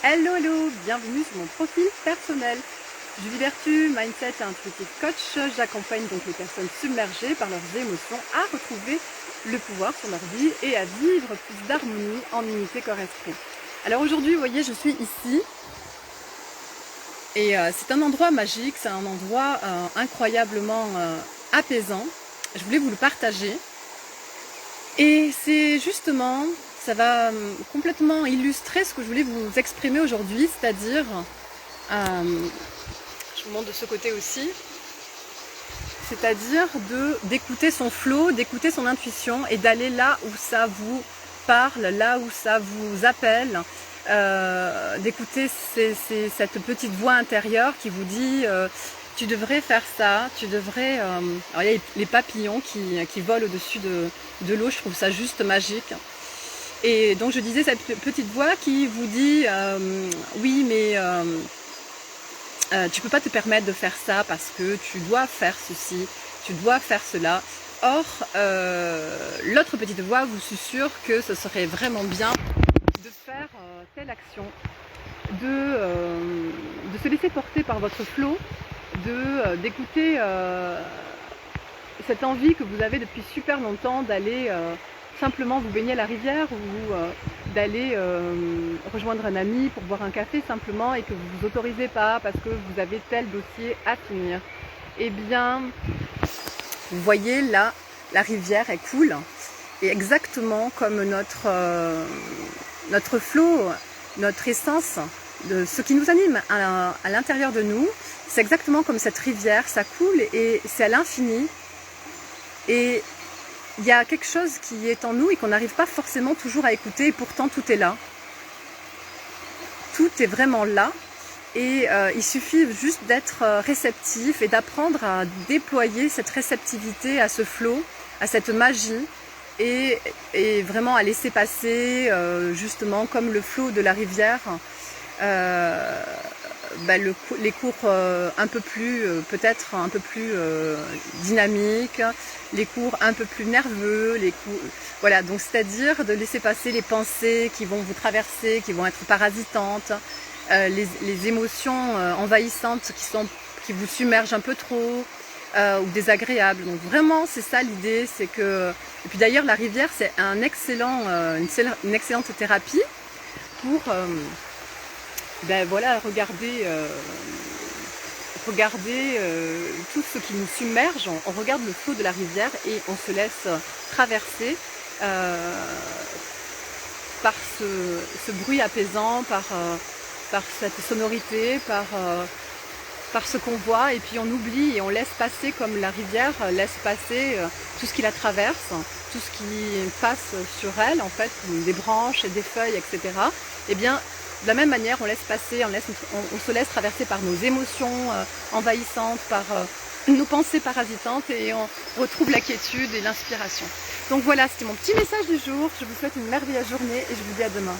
Hello, hello, bienvenue sur mon profil personnel. Julie Berthu, Mindset et Intuitive Coach. J'accompagne donc les personnes submergées par leurs émotions à retrouver le pouvoir sur leur vie et à vivre plus d'harmonie en unité corps-esprit. Alors aujourd'hui, vous voyez, je suis ici et c'est un endroit magique, c'est un endroit incroyablement apaisant. Je voulais vous le partager et c'est justement... ça va complètement illustrer ce que je voulais vous exprimer aujourd'hui, c'est-à-dire, je vous montre de ce côté aussi, c'est-à-dire d'écouter son flow, d'écouter son intuition et d'aller là où ça vous parle, là où ça vous appelle, d'écouter cette petite voix intérieure qui vous dit tu devrais faire ça, tu devrais... Alors il y a les papillons qui volent au-dessus de l'eau, je trouve ça juste magique. Et donc je disais cette petite voix qui vous dit oui mais tu peux pas te permettre de faire ça parce que tu dois faire ceci, tu dois faire cela. Or l'autre petite voix vous susurre que ce serait vraiment bien de faire telle action, de se laisser porter par votre flow, d'écouter cette envie que vous avez depuis super longtemps d'aller simplement vous baigner à la rivière ou d'aller rejoindre un ami pour boire un café simplement et que vous ne vous autorisez pas parce que vous avez tel dossier à finir. Eh bien, vous voyez là, la rivière est cool et exactement comme notre flow, notre essence, de ce qui nous anime à l'intérieur de nous, c'est exactement comme cette rivière, ça coule et c'est à l'infini. Et il y a quelque chose qui est en nous et qu'on n'arrive pas forcément toujours à écouter et pourtant tout est là. Tout est vraiment là et il suffit juste d'être réceptif et d'apprendre à déployer cette réceptivité à ce flow, à cette magie et vraiment à laisser passer justement comme le flow de la rivière les cours un peu plus, peut-être un peu plus dynamiques, les cours un peu plus nerveux, les cours, voilà, donc c'est-à-dire de laisser passer les pensées qui vont vous traverser, qui vont être parasitantes, les émotions envahissantes qui vous submergent un peu trop ou désagréables. Donc vraiment c'est ça l'idée, c'est que, et puis d'ailleurs la rivière c'est une excellente thérapie pour voilà, regardez tout ce qui nous submerge, on regarde le flot de la rivière et on se laisse traverser par ce bruit apaisant, par cette sonorité, par ce qu'on voit, et puis on oublie et on laisse passer comme la rivière laisse passer tout ce qui la traverse, tout ce qui passe sur elle, en fait, des branches et des feuilles, etc. Et bien, de la même manière, on laisse passer, on se laisse traverser par nos émotions envahissantes, par nos pensées parasitantes et on retrouve la quiétude et l'inspiration. Donc voilà, c'était mon petit message du jour. Je vous souhaite une merveilleuse journée et je vous dis à demain.